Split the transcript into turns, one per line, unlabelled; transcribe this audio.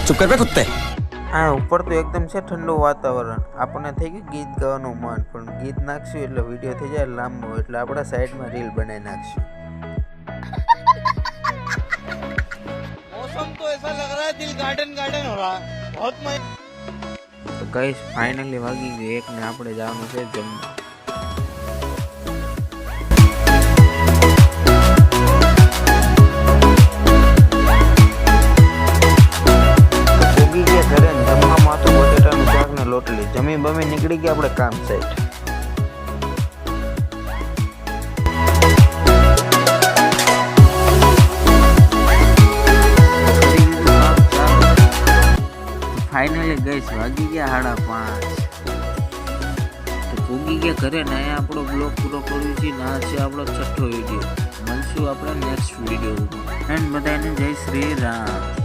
चुप कर बे कुत्ते।
આ ઉપર તો એકદમ છે ઠંડુ વાતાવરણ, આપણને થઈ ગયું ગીત ગાવાનું મન, પણ ગીત નાખશું એટલે વિડીયો થઈ જાય લાંબો, એટલે આપણે સાઈડમાં રીલ બનાવી નાખશું.
मौसम तो ऐसा लग रहा है दिल गार्डन गार्डन हो रहा है बहुत मजा.
તો ગાઈસ ફાઇનલી વાગી ગયું 1 ને આપણે જવાનું છે જમવા. પોગી ગયા ઘરે ને જમવામાં તો બટેટાનું શાક ને રોટલી. જમી બમી નીકળી ગયા આપણે કામ સાઈડ. ફાઇનલી ગઈશ વાગી ગયા 5:30. તો પૂગી ગયા ઘરે ને અહીંયા આપણો બ્લોગ પૂરો કર્યો છે ને આ છે આપણો 6થો વિડીયો. મળશું આપણે નેક્સ્ટ વિડીયો. એન્ડ બધાને જય શ્રી રામ.